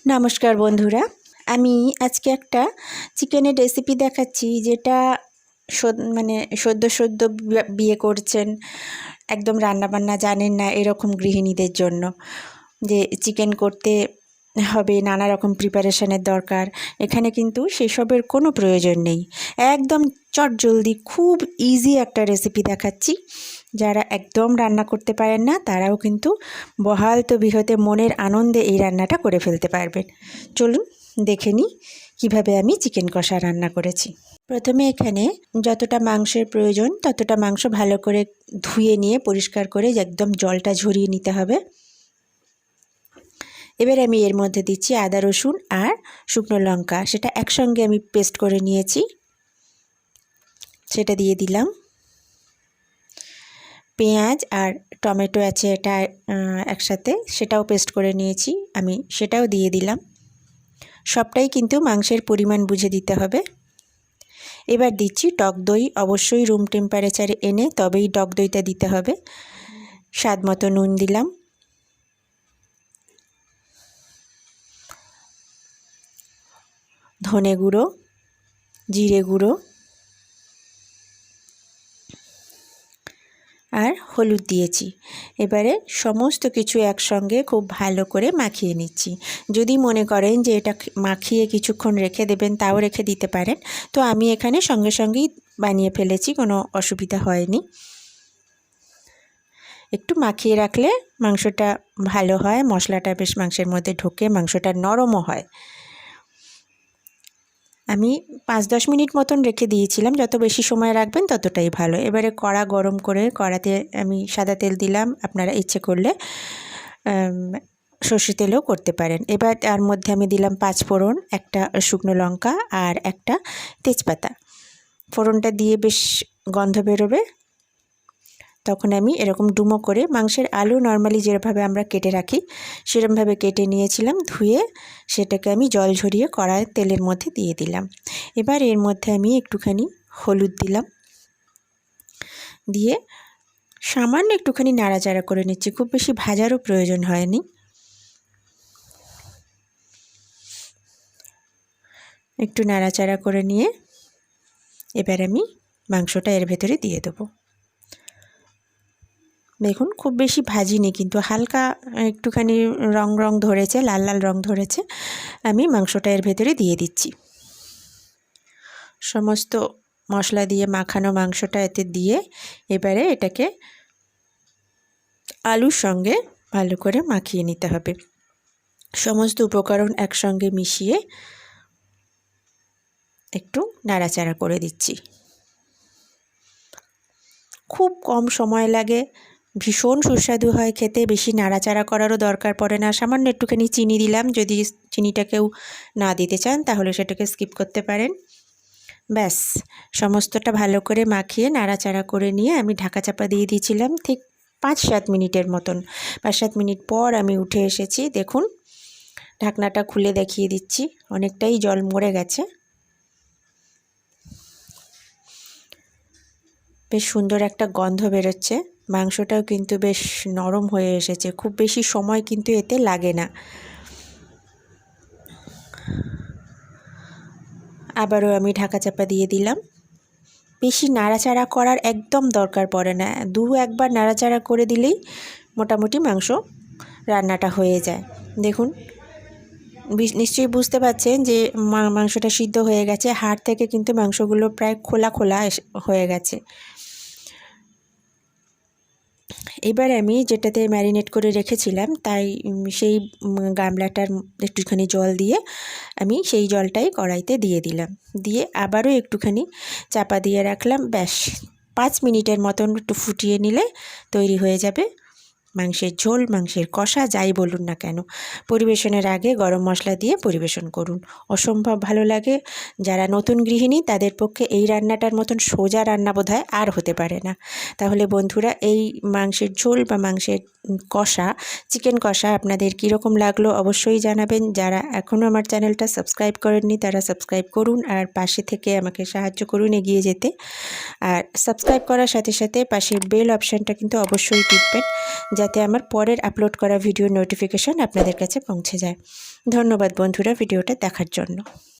নমস্কার বন্ধুরা, আমি আজকে একটা চিকেনের রেসিপি দেখাচ্ছি যেটা সদ্য বিয়ে করছেন, একদম রান্নাবান্না জানেন না এরকম গৃহিণীদের জন্য। যে চিকেন করতে হবে, নানা রকম প্রিপারেশনের দরকার। এখানে কিন্তু সেসবের কোনো প্রয়োজন নেই, একদম চটজলদি খুব ইজি একটা রেসিপি দেখাচ্ছি। যারা একদম রান্না করতে পারেন না তারাও কিন্তু বহাল তবিহতে মনের আনন্দে এই রান্নাটা করে ফেলতে পারবেন। চলুন দেখে নিই কীভাবে আমি চিকেন কষা রান্না করেছি। প্রথমে এখানে যতটা মাংসের প্রয়োজন ততটা মাংস ভালো করে ধুয়ে নিয়ে পরিষ্কার করে একদম জলটা ঝরিয়ে নিতে হবে। এবার আমি এর মধ্যে দিচ্ছি আদা রসুন আর শুকনো লঙ্কা, সেটা একসঙ্গে আমি পেস্ট করে নিয়েছি, সেটা দিয়ে দিলাম। পেঁয়াজ আর টমেটো আছে এটা একসাথে, সেটাও পেস্ট করে নিয়েছি আমি, সেটাও দিয়ে দিলাম। সবটাই কিন্তু মাংসের পরিমাণ বুঝে দিতে হবে। এবার দিচ্ছি টক দই, অবশ্যই রুম টেম্পারেচারে এনে তবেই টক দইটা দিতে হবে। স্বাদ মতো নুন দিলাম। ধনে গুঁড়ো, জিরে গুঁড়ো আর হলুদ দিয়েছি। এবারে সমস্ত কিছু একসঙ্গে খুব ভালো করে মাখিয়ে নিচ্ছি। যদি মনে করেন যে এটা মাখিয়ে কিছুক্ষণ রেখে দেবেন তাও রেখে দিতে পারেন, তো আমি এখানে সঙ্গে সঙ্গেই বানিয়ে ফেলেছি, কোনো অসুবিধা হয়নি। একটু মাখিয়ে রাখলে মাংসটা ভালো হয়, মশলাটা বেশ মাংসের মধ্যে ঢোকে, মাংসটা নরমও হয়। আমি 5-10 মিনিট মতন রেখে দিয়েছিলাম, যত বেশি সময় রাখবেন ততটাই ভালো। এবারে কড়া গরম করে কড়াতে আমি সাদা তেল দিলাম, আপনারা ইচ্ছে করলে সর্ষে তেলও করতে পারেন। এবার তার মধ্যে আমি দিলাম 5 ফোড়ন, একটা শুকনো লঙ্কা আর একটা তেজপাতা। ফোড়নটা দিয়ে বেশ গন্ধ বেরোবে, তখন আমি এরকম ডুমো করে মাংসের আলু নর্মালি যেভাবে আমরা কেটে রাখি সেরকমভাবে কেটে নিয়েছিলাম, ধুয়ে সেটাকে আমি জল ঝরিয়ে কড়াই তেলের মধ্যে দিয়ে দিলাম। এবার এর মধ্যে আমি একটুখানি হলুদ দিলাম, দিয়ে সামান্য একটুখানি নাড়াচাড়া করে নিচ্ছি, খুব বেশি ভাজারও প্রয়োজন হয়নি। একটু নাড়াচাড়া করে নিয়ে এবার আমি মাংসটা এর ভেতরে দিয়ে দেবো। দেখুন খুব বেশি ভাজিনি, কিন্তু হালকা একটুখানি রং ধরেছে, লাল লাল রং ধরেছে। আমি মাংসটা এর ভেতরে দিয়ে দিচ্ছি। সমস্ত মশলা দিয়ে মাখানো মাংসটা এতে দিয়ে এবারে এটাকে আলুর সঙ্গে ভালো করে মাখিয়ে নিতে হবে। সমস্ত উপকরণ একসঙ্গে মিশিয়ে একটু নাড়াচাড়া করে দিচ্ছি। খুব কম সময় লাগে, ভীষণ সুস্বাদু হয় খেতে, বেশি নাড়াচাড়া করারও দরকার পড়ে না। সামান্য একটুখানি চিনি দিলাম, যদি চিনিটা কেউ না দিতে চান তাহলে সেটাকে স্কিপ করতে পারেন। ব্যাস সমস্তটা ভালো করে মাখিয়ে নাড়াচাড়া করে নিয়ে আমি ঢাকা চাপা দিয়ে দিয়েছিলাম ঠিক 5-7 মিনিটের মতন। 5-7 মিনিট পর আমি উঠে এসেছি, দেখুন ঢাকনাটা খুলে দেখিয়ে দিচ্ছি, অনেকটাই জল মরে গেছে। বেশ সুন্দর একটা গন্ধ বেরোচ্ছে, মাংসটাও কিন্তু বেশ নরম হয়ে এসেছে, খুব বেশি সময় কিন্তু এতে লাগে না। আবারও আমি ঢাকা চাপা দিয়ে দিলাম। বেশি নাড়াচাড়া করার একদম দরকার পড়ে না, 2-1 বার নাড়াচাড়া করে দিলেই মোটামুটি মাংস রান্নাটা হয়ে যায়। দেখুন নিশ্চয়ই বুঝতে পারছেন যে মাংসটা সিদ্ধ হয়ে গেছে, হাড় থেকে কিন্তু মাংসগুলো প্রায় খোলা খোলা হয়ে গেছে। এবার আমি যেটাতে ম্যারিনেট করে রেখেছিলাম তাই সেই গামলাটার একটুখানি জল দিয়ে আমি সেই জলটাই কড়াইতে দিয়ে দিলাম, দিয়ে আবারও একটুখানি চাপা দিয়ে রাখলাম। ব্যাস 5 মিনিটের মতন একটু ফুটিয়ে নিলে তৈরি হয়ে যাবে মাংসের ঝোল, মাংসের কষা, যাই বলুন না কেন। পরিবেশনের আগে গরম মশলা দিয়ে পরিবেশন করুন, অসম্ভব ভালো লাগে। যারা নতুন গৃহিণী তাদের পক্ষে এই রান্নাটার মতন সোজা রান্না বোধহয় আর হতে পারে না। তাহলে বন্ধুরা এই মাংসের ঝোল বা মাংসের কষা, চিকেন কষা আপনাদের কীরকম লাগলো অবশ্যই জানাবেন। যারা এখনও আমার চ্যানেলটা সাবস্ক্রাইব করেননি তারা সাবস্ক্রাইব করুন আর পাশে থেকে আমাকে সাহায্য করুন এগিয়ে যেতে। আর সাবস্ক্রাইব করার সাথে সাথে পাশের বেল অপশানটা কিন্তু অবশ্যই টিপবেন, যাতে আমার পরের আপলোড করা ভিডিওর নোটিফিকেশান আপনাদের কাছে পৌঁছে যায়। ধন্যবাদ বন্ধুরা ভিডিওটা দেখার জন্য।